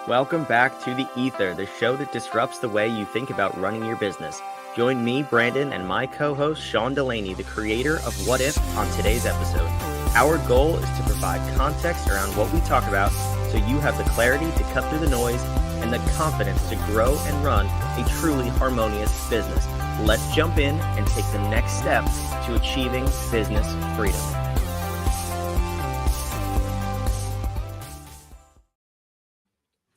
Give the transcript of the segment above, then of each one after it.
Welcome back to The Ether, the show that disrupts the way you think about running your business. Join me, Brandon, and my co-host, Sean Delaney, the creator of What If, on today's episode. Our goal is to provide context around what we talk about so you have the clarity to cut through the noise and the confidence to grow and run a truly harmonious business. Let's jump in and take the next step to achieving business freedom.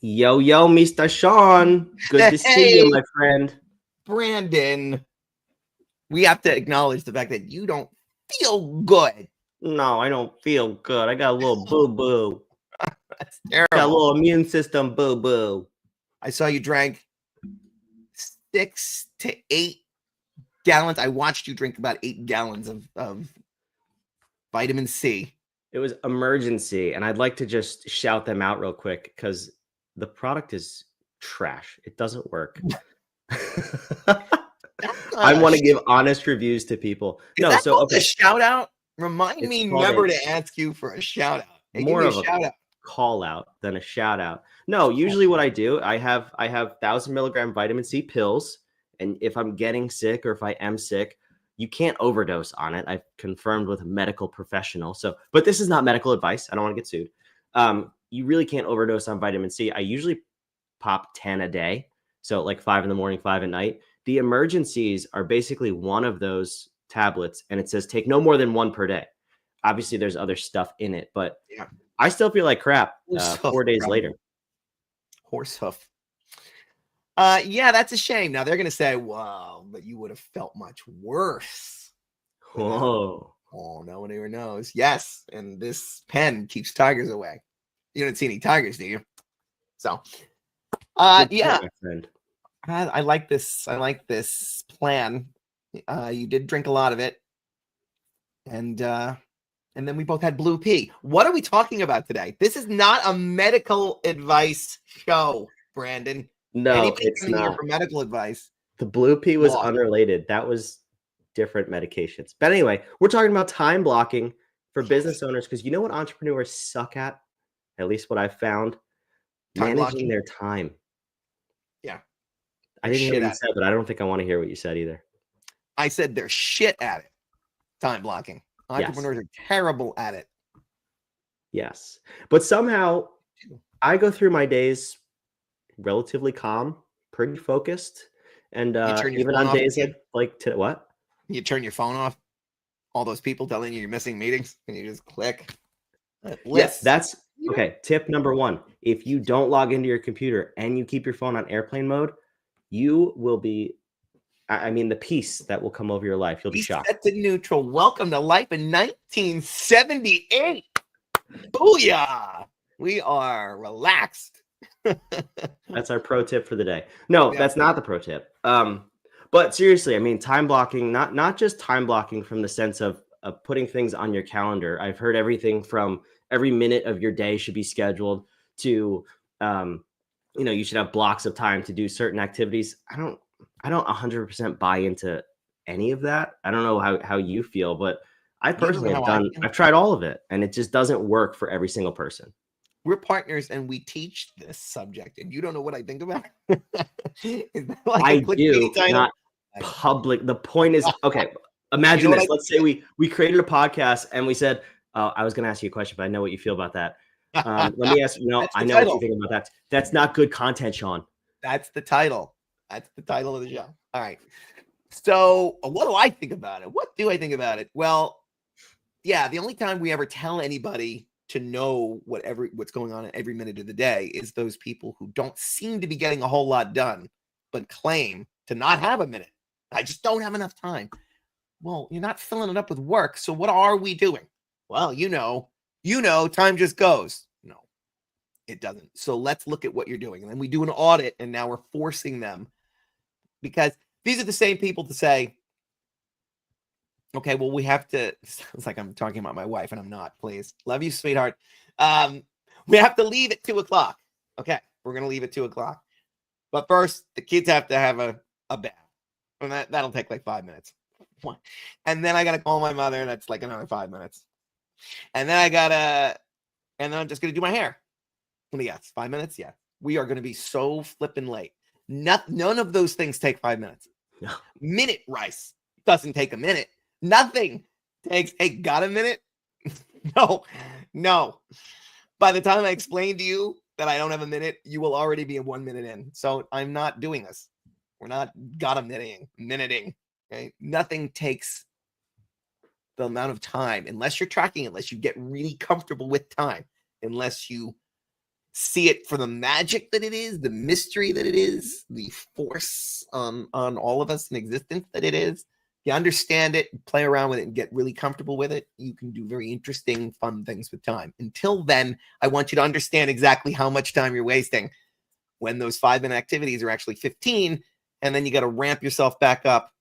Yo, Mr. Sean. Good to see you, my friend. Brandon, we have to acknowledge the fact that you don't feel good. No, I don't feel good. I got a little boo-boo. That's terrible. Got a little immune system boo-boo. I saw you drank 6 to 8 gallons. I watched you drink about 8 gallons of vitamin C. It was emergency, and I'd like to just shout them out real quick because the product is trash. It doesn't work. I want to give honest reviews to people. A shout out. Remind me never to ask you for a shout out. More of a shout out call out than a shout out. No, usually what I do, I have 1,000 milligram vitamin C pills, and if I'm getting sick or if I am sick, you can't overdose on it. I've confirmed with a medical professional. But this is not medical advice. I don't want to get sued. You really can't overdose on vitamin C. I usually pop 10 a day. So like 5 in the morning, 5 at night. The emergencies are basically one of those tablets, and it says take no more than 1 per day. Obviously, there's other stuff in it, but yeah. I still feel like crap 4 days later. Horse hoof. Yeah, that's a shame. Now they're going to say, wow, but you would have felt much worse. Whoa. Oh, no one ever knows. Yes, and this pen keeps tigers away. You don't see any tigers, do you? So, yeah. I like this. I like this plan. You did drink a lot of it, and then we both had blue pea. What are we talking about today? This is not a medical advice show, Brandon. No, it's not. Here for medical advice. The blue pea was unrelated. That was different medications. But anyway, we're talking about time blocking for business owners because you know what entrepreneurs suck at least what I've found? Managing their time. Yeah. I didn't hear what you said, but I don't think I want to hear what you said either. I said they're shit at it. Time blocking. Entrepreneurs are terrible at it. Yes. But somehow I go through my days relatively calm, pretty focused. And even on days like today, what? You turn your phone off. All those people telling you you're missing meetings, and you just click. Yes, that's okay. Tip number 1. If you don't log into your computer and you keep your phone on airplane mode, you will be, the peace that will come over your life. You'll be shocked. Set to neutral. Welcome to life in 1978. Booyah. We are relaxed. That's our pro tip for the day. No, that's not the pro tip. But seriously, time blocking, not just time blocking from the sense of putting things on your calendar. I've heard everything from every minute of your day should be scheduled to, you should have blocks of time to do certain activities. I don't 100% buy into any of that. I don't know how you feel, but I personally I've tried all of it, and it just doesn't work for every single person. We're partners, and we teach this subject, and you don't know what I think about it. Is that like I do, not public. The point is, okay, imagine this. Let's say we created a podcast, and we said, I was going to ask you a question, but I know what you feel about that. Let me ask you. No, I know what you think about that. That's not good content, Sean. That's the title. That's the title of the show. All right. So what do I think about it? What do I think about it? Well, yeah, the only time we ever tell anybody to know what's going on in every minute of the day is those people who don't seem to be getting a whole lot done, but claim to not have a minute. I just don't have enough time. Well, you're not filling it up with work. So what are we doing? Well, you know, time just goes. No, it doesn't. So let's look at what you're doing. And then we do an audit, and now we're forcing them, because these are the same people to say, okay, well, we have to, it's like I'm talking about my wife, and I'm not, please. Love you, sweetheart. We have to leave at 2:00. Okay, we're going to leave at 2:00. But first, the kids have to have a bath. And that'll take like 5 minutes. And then I got to call my mother, and that's like another 5 minutes. And then I'm just going to do my hair. Let me guess, 5 minutes? Yeah. we are going to be so flipping late. None of those things take 5 minutes. No. Minute rice doesn't take a minute. Nothing takes, hey, got a minute? No. By the time I explain to you that I don't have a minute, you will already be 1 minute in. So I'm not doing this. We're not minuting. Okay? Nothing takes the amount of time unless you're tracking it, unless you get really comfortable with time, unless you see it for the magic that it is, the mystery that it is, the force on all of us in existence that it is. You understand it, play around with it, and get really comfortable with it. You can do very interesting, fun things with time. Until then, I want you to understand exactly how much time you're wasting when those 5-minute activities are actually 15, and then you got to ramp yourself back up,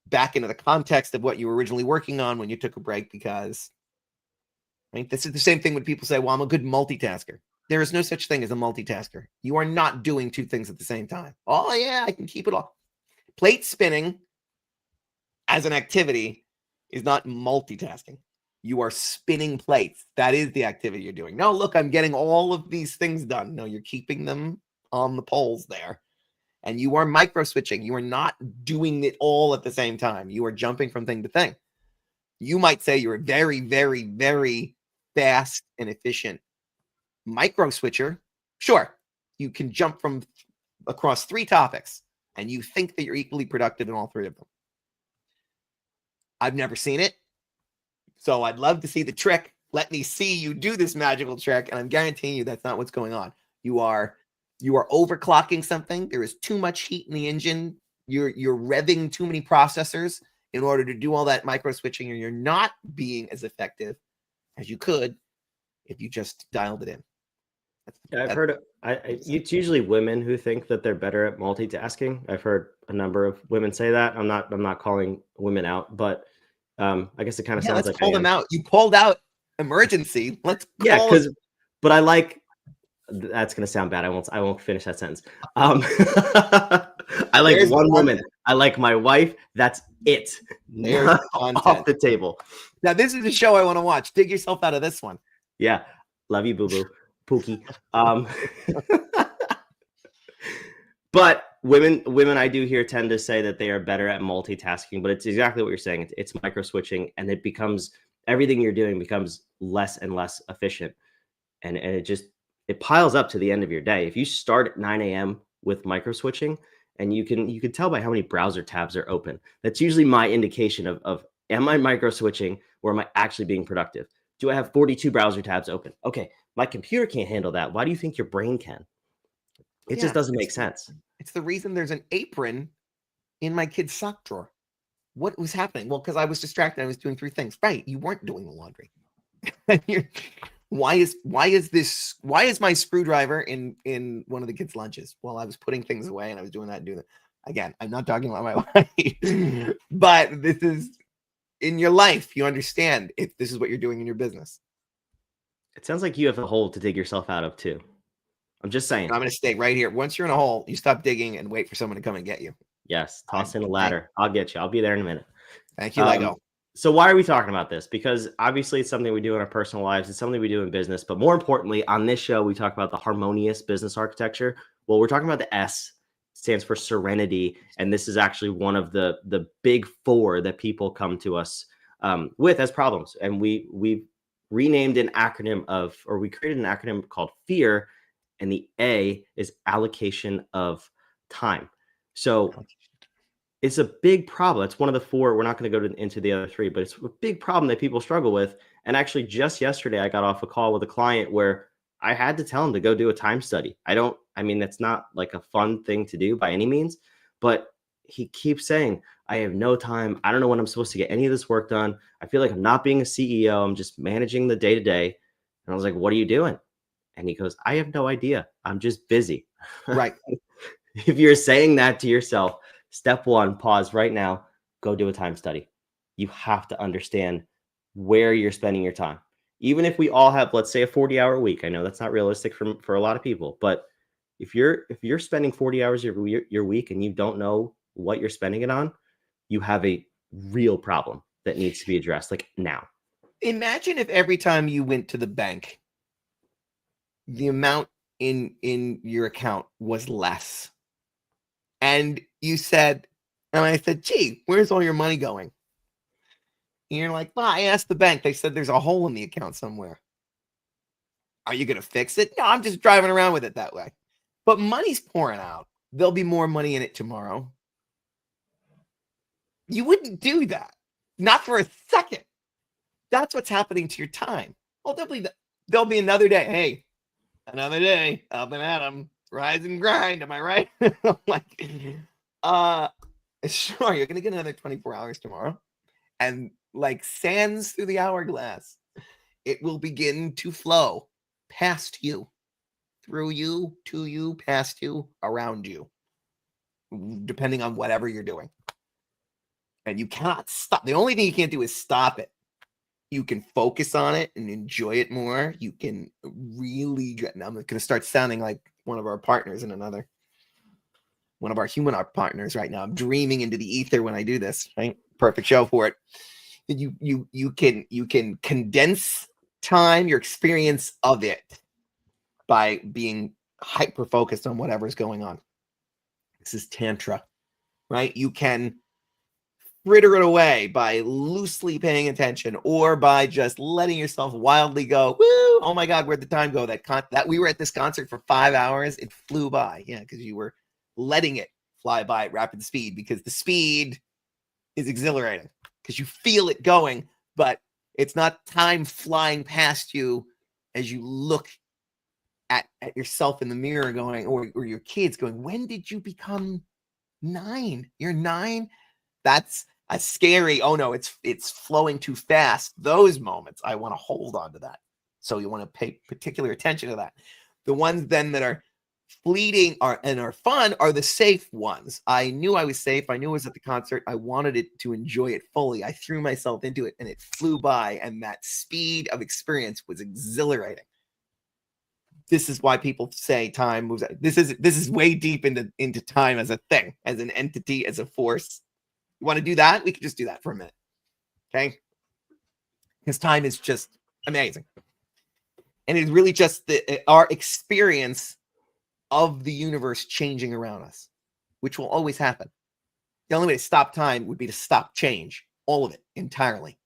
back into the context of what you were originally working on when you took a break, because right, this is the same thing when people say, well, I'm a good multitasker. There is no such thing as a multitasker. You are not doing two things at the same time. Oh, yeah, I can keep it all. Plate spinning as an activity is not multitasking. You are spinning plates. That is the activity you're doing. No, look, I'm getting all of these things done. No, you're keeping them on the poles there. And you are micro switching. You are not doing it all at the same time. You are jumping from thing to thing. You might say you're a very, very, very fast and efficient micro switcher. Sure, you can jump from across 3 topics and you think that you're equally productive in all 3 of them. I've never seen it, so I'd love to see the trick. Let me see you do this magical trick, and I'm guaranteeing you that's not what's going on. You are overclocking something. There is too much heat in the engine. You're revving too many processors in order to do all that micro switching, and you're not being as effective as you could if you just dialed it in. I've heard it's usually women who think that they're better at multitasking. I've heard a number of women say that. I'm not calling women out, but I guess it kind of sounds like let's call them out. You called out emergency. Let's call but I like. That's gonna sound bad. I won't finish that sentence. I like one woman. I like my wife. That's it. Off the table. Now this is the show I want to watch. Dig yourself out of this one. Yeah, love you, boo boo, Pookie. But women, I do hear tend to say that they are better at multitasking. But it's exactly what you're saying. It's micro switching, and it becomes everything you're doing becomes less and less efficient, and it piles up to the end of your day. If you start at 9 a.m. with micro switching, and you can tell by how many browser tabs are open, that's usually my indication of am I micro switching or am I actually being productive? Do I have 42 browser tabs open? Okay, my computer can't handle that. Why do you think your brain can? It just doesn't make sense. It's the reason there's an apron in my kid's sock drawer. What was happening? Well, because I was distracted. I was doing 3 things. Right, you weren't doing the laundry. Why is my screwdriver in one of the kids' lunches? Well, I was putting things away and I was doing that and doing that. Again, I'm not talking about my wife, but this is in your life. You understand if this is what you're doing in your business. It sounds like you have a hole to dig yourself out of too. I'm just saying. I'm going to stay right here. Once you're in a hole, you stop digging and wait for someone to come and get you. Yes, toss in a ladder. I'll get you. I'll be there in a minute. Thank you, Lego. So why are we talking about this? Because obviously it's something we do in our personal lives. It's something we do in business. But more importantly, on this show, we talk about the harmonious business architecture. Well, we're talking about the S, stands for serenity. And this is actually one of the big 4 that people come to us with as problems. And we renamed an acronym we created an acronym called FEAR. And the A is allocation of time. So it's a big problem. It's one of the 4. We're not going to go into the other 3, but it's a big problem that people struggle with. And actually, just yesterday, I got off a call with a client where I had to tell him to go do a time study. That's not like a fun thing to do by any means, but he keeps saying, I have no time. I don't know when I'm supposed to get any of this work done. I feel like I'm not being a CEO. I'm just managing the day to day. And I was like, what are you doing? And he goes, I have no idea. I'm just busy. Right. If you're saying that to yourself, step 1, pause right now, go do a time study. You have to understand where you're spending your time. Even if we all have, let's say, a 40-hour week. I know that's not realistic for a lot of people, but if you're spending 40 hours your week and you don't know what you're spending it on, you have a real problem that needs to be addressed, like now. Imagine if every time you went to the bank, the amount in your account was less. And you said, and I said, gee, where's all your money going? And you're like, well, I asked the bank. They said there's a hole in the account somewhere. Are you going to fix it? No, I'm just driving around with it that way. But money's pouring out. There'll be more money in it tomorrow. You wouldn't do that. Not for a second. That's what's happening to your time. Well, there'll be another day. Hey, another day up and at 'em. Rise and grind. Am I right? Like, sure, you're going to get another 24 hours tomorrow. And like sands through the hourglass, it will begin to flow past you, through you, to you, past you, around you, depending on whatever you're doing. And you cannot stop. The only thing you can't do is stop it. You can focus on it and enjoy it more. You can really get, I'm going to start sounding like one of our partners in one of our human art partners right now. I'm dreaming into the ether when I do this, right? Perfect show for it. You can condense time, your experience of it, by being hyper focused on whatever's going on. This is Tantra, right? You can fritter it away by loosely paying attention, or by just letting yourself wildly go. Woo! Oh my God, where'd the time go? That we were at this concert for 5 hours. It flew by. Yeah, because you were letting it fly by at rapid speed, because the speed is exhilarating because you feel it going, but it's not time flying past you as you look at yourself in the mirror going, or your kids going, when did you become 9? You're 9? That's a scary, oh no, it's flowing too fast. Those moments, I want to hold on to that. So you want to pay particular attention to that. The ones then that are fleeting are fun are the safe ones. I knew I was safe. I knew I was at the concert. I wanted it to enjoy it fully. I threw myself into it and it flew by, and that speed of experience was exhilarating. This is why people say time moves. This is way deep into time as a thing, as an entity, as a force. You want to do that? We can just do that for a minute. Okay? Because time is just amazing. And it's really just our experience of the universe changing around us, which will always happen. The only way to stop time would be to stop change, all of it entirely.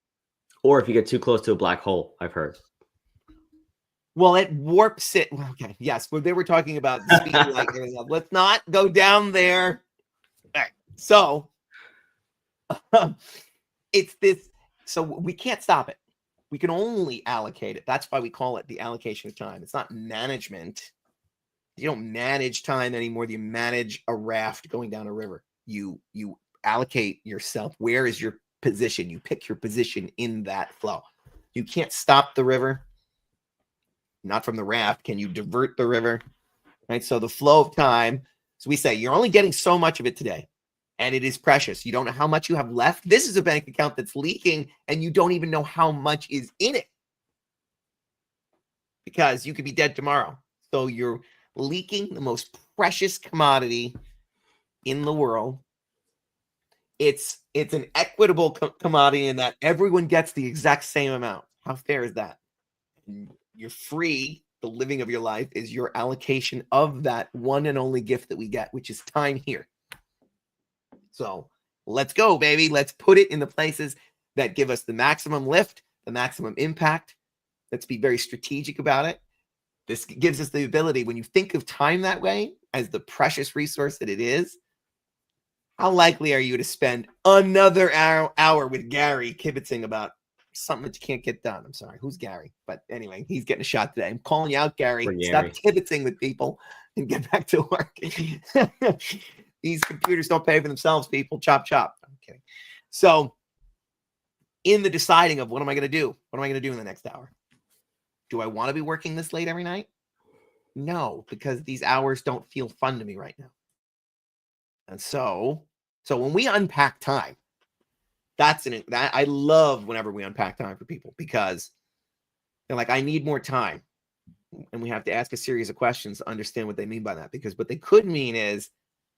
Or if you get too close to a black hole, I've heard. Well, it warps it. Okay, yes, but they were talking about the speed of light and everything else. Let's not go down there. All right. So it's this. So we can't stop it. We can only allocate it. That's why we call it the allocation of time. It's not management. You don't manage time anymore. You manage a raft going down a river. You allocate yourself. Where is your position? You pick your position in that flow. You can't stop the river. Not from the raft. Can you divert the river? Right. So the flow of time. So we say you're only getting so much of it today, and it is precious. You don't know how much you have left. This is a bank account that's leaking, and you don't even know how much is in it, because you could be dead tomorrow. So you're leaking the most precious commodity in the world. It's an equitable commodity in that everyone gets the exact same amount. How fair is that? You're free. The living of your life is your allocation of that one and only gift that we get, which is time here. So let's go, baby. Let's put it in the places that give us the maximum lift, the maximum impact. Let's be very strategic about it. This gives us the ability, when you think of time that way, as the precious resource that it is, how likely are you to spend another hour with Gary kibitzing about something that you can't get done? I'm sorry, who's Gary? But anyway, he's getting a shot today. I'm calling you out, Gary. Stop kibitzing with people and get back to work. These computers don't pay for themselves, people. Chop, chop. I'm kidding. So in the deciding of what am I going to do? What am I going to do in the next hour? Do I want to be working this late every night? No, because these hours don't feel fun to me right now. And so when we unpack time, that I love whenever we unpack time for people, because they're like, I need more time. And we have to ask a series of questions to understand what they mean by that, because what they could mean is,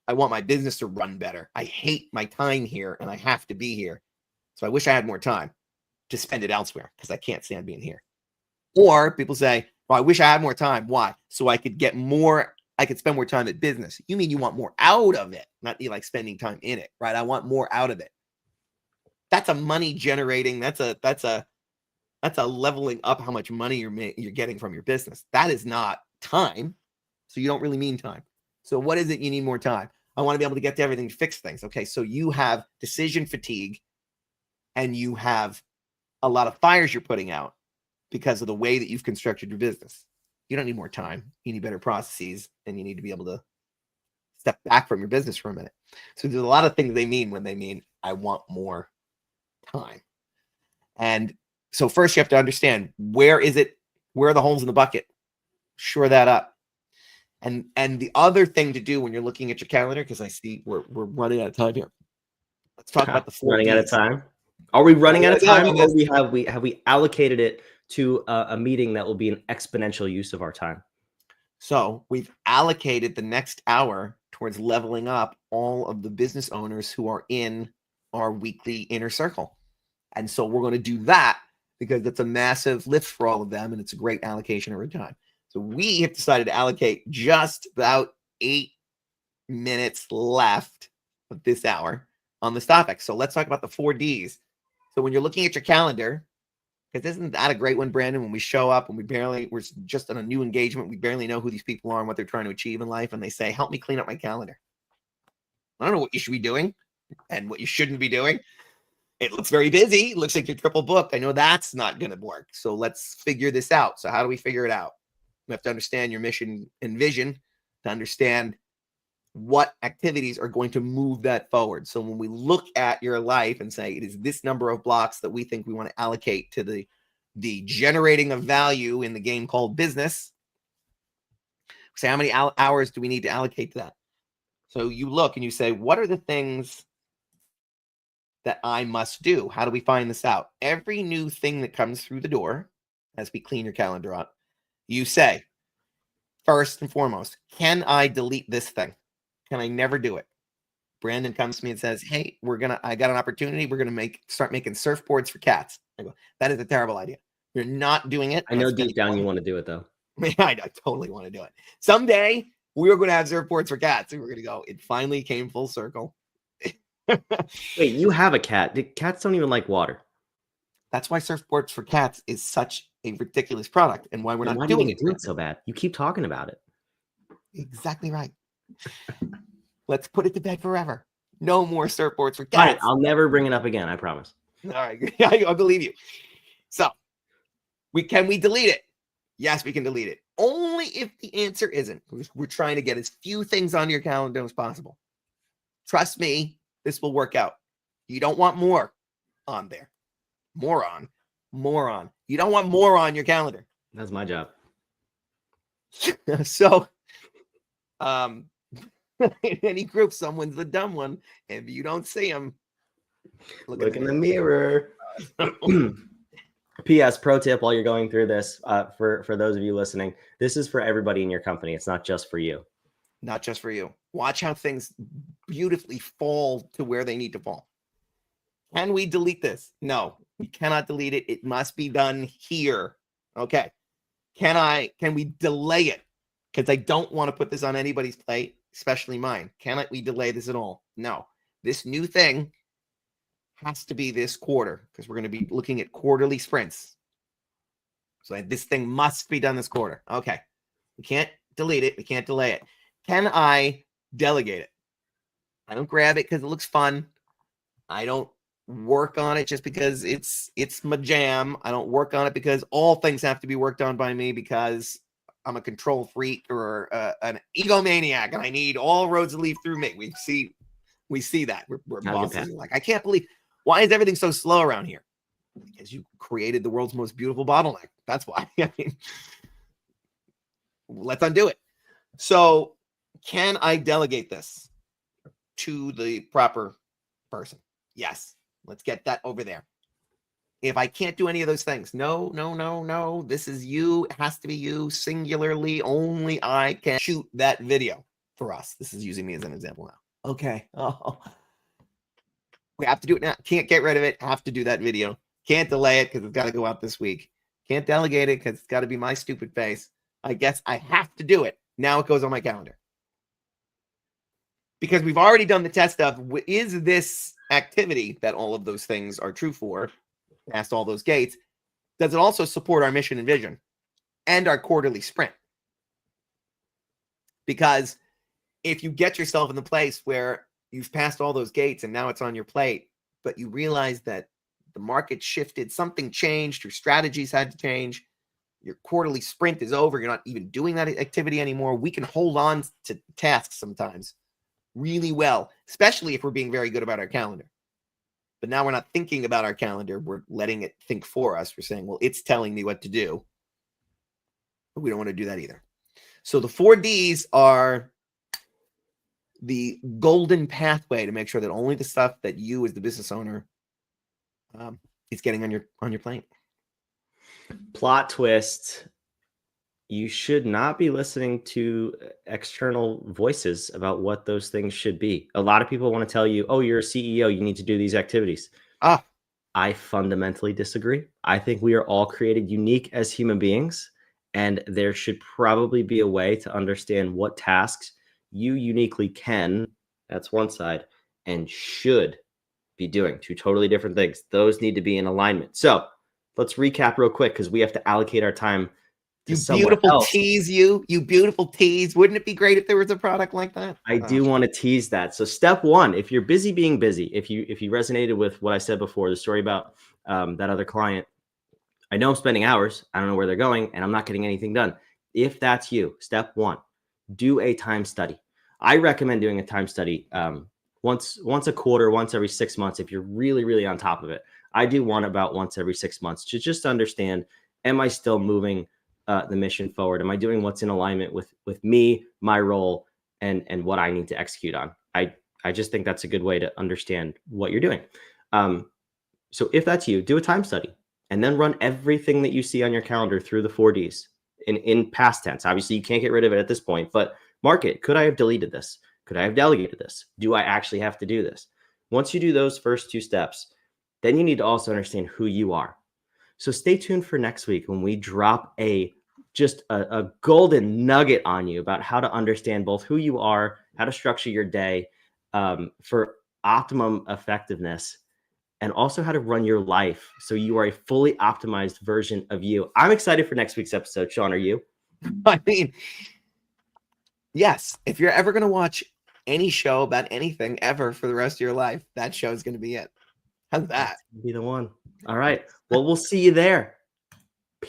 I want my business to run better. I hate my time here and I have to be here. So I wish I had more time to spend it elsewhere because I can't stand being here. Or people say, Well, I wish I had more time. Why? So I could get more, I could spend more time at business. You mean you want more out of it, not you like spending time in it, right? I want more out of it. That's a money generating, that's a leveling up how much money you're getting from your business. That is not time. So you don't really mean time. So what is it you need more time? I want to be able to get to everything to fix things. Okay, so you have decision fatigue and you have a lot of fires you're putting out because of the way that you've constructed your business. You don't need more time. You need better processes, and you need to be able to step back from your business for a minute. So there's a lot of things they mean when they mean, I want more time. And so first you have to understand, where are the holes in the bucket? Shore that up. And the other thing to do when you're looking at your calendar, because I see we're running out of time here. Let's talk about the 4 running Ds. out of time. Are we running out of time, Yeah, or have we allocated it to a meeting that will be an exponential use of our time? So we've allocated the next hour towards leveling up all of the business owners who are in our weekly inner circle. And so we're going to do that because that's a massive lift for all of them, and it's a great allocation of our time. So we have decided to allocate just about 8 minutes left of this hour on this topic. So let's talk about the 4 Ds. So when you're looking at your calendar, because isn't that a great one, Brandon? When we show up and we're just on a new engagement, we barely know who these people are and what they're trying to achieve in life, and they say, help me clean up my calendar. I don't know what you should be doing and what you shouldn't be doing. It looks very busy. It looks like you're triple booked. I know that's not going to work. So let's figure this out. So how do we figure it out? We have to understand your mission and vision to understand what activities are going to move that forward. So when we look at your life and say, it is this number of blocks that we think we want to allocate to the generating of value in the game called business, say, how many hours do we need to allocate to that? So you look and you say, what are the things that I must do? How do we find this out? Every new thing that comes through the door, as we clean your calendar up, you say, first and foremost, can I delete this thing? Can I never do it? Brandon comes to me and says, hey, I got an opportunity. We're going to start making surfboards for cats. I go, that is a terrible idea. You're not doing it. I know deep down you want to do it, though. I totally want to do it. Someday we're going to have surfboards for cats. And we're going to go, it finally came full circle. Wait, you have a cat. Cats don't even like water. That's why surfboards for cats is such a ridiculous product, and why we're not doing it. Do it so bad. You keep talking about it. Exactly right. Let's put it to bed forever. No more surfboards for cats. All right, I'll never bring it up again. I promise. All right, I believe you. So, can we delete it? Yes, we can delete it. Only if the answer isn't. We're trying to get as few things on your calendar as possible. Trust me, this will work out. You don't want more on there. Moron. You don't want more on your calendar. That's my job. So, in any group, someone's the dumb one. If you don't see them, look in the mirror. P.S. Pro tip while you're going through this, for those of you listening, this is for everybody in your company. It's not just for you. Not just for you. Watch how things beautifully fall to where they need to fall. Can we delete this? No, we cannot delete it. It must be done here. Okay. Can we delay it? Because I don't want to put this on anybody's plate, especially mine. Cannot we delay this at all? No. This new thing has to be this quarter, because we're going to be looking at quarterly sprints. So this thing must be done this quarter. Okay. We can't delete it. We can't delay it. Can I delegate it? I don't grab it because it looks fun. I don't work on it just because it's my jam. I don't work on it because all things have to be worked on by me because I'm a control freak or an egomaniac and I need all roads to lead through me. We see that. We're bosses. Like, I can't believe, why is everything so slow around here? Because you created the world's most beautiful bottleneck. That's why. I mean, let's undo it. So, can I delegate this to the proper person? Yes. Let's get that over there. If I can't do any of those things, no, this is you. It has to be you singularly. Only I can shoot that video for us. This is using me as an example now. Okay. Oh, we have to do it now. Can't get rid of it. Have to do that video. Can't delay it because it's got to go out this week. Can't delegate it because it's got to be my stupid face. I guess I have to do it. Now it goes on my calendar. Because we've already done the test of, is this activity that all of those things are true for, past all those gates, does it also support our mission and vision and our quarterly sprint? Because if you get yourself in the place where you've passed all those gates and now it's on your plate, but you realize that the market shifted, something changed, your strategies had to change, your quarterly sprint is over, you're not even doing that activity anymore, we can hold on to tasks sometimes really well, especially if we're being very good about our calendar. But now we're not thinking about our calendar, we're letting it think for us. We're saying, well, it's telling me what to do. But we don't want to do that either. So the 4 Ds are the golden pathway to make sure that only the stuff that you as the business owner is getting on your plate. Plot twist. You should not be listening to external voices about what those things should be. A lot of people want to tell you, oh, you're a CEO, you need to do these activities. I fundamentally disagree. I think we are all created unique as human beings, and there should probably be a way to understand what tasks you uniquely can, that's one side, and should be doing. 2 totally different things. Those need to be in alignment. So let's recap real quick because we have to allocate our time to someone beautiful else. tease, you beautiful tease. Wouldn't it be great if there was a product like that? I do want to tease that. So step 1, if you're busy being busy, if you resonated with what I said before, the story about that other client, I know I'm spending hours, I don't know where they're going, and I'm not getting anything done. If that's you, step 1, do a time study. I recommend doing a time study once a quarter, once every 6 months, if you're really, really on top of it. I do one about once every 6 months to just understand, am I still moving the mission forward? Am I doing what's in alignment with me, my role, and what I need to execute on? I just think that's a good way to understand what you're doing. So if that's you, do a time study and then run everything that you see on your calendar through the 4 Ds in past tense. Obviously, you can't get rid of it at this point, but mark it. Could I have deleted this? Could I have delegated this? Do I actually have to do this? Once you do those first 2 steps, then you need to also understand who you are. So stay tuned for next week when we drop just a golden nugget on you about how to understand both who you are, how to structure your day for optimum effectiveness, and also how to run your life so you are a fully optimized version of you. I'm excited for next week's episode. Sean, are you? I mean, yes, if you're ever going to watch any show about anything ever for the rest of your life, that show is going to be it. How's that? Be the one. All right. Well, we'll see you there.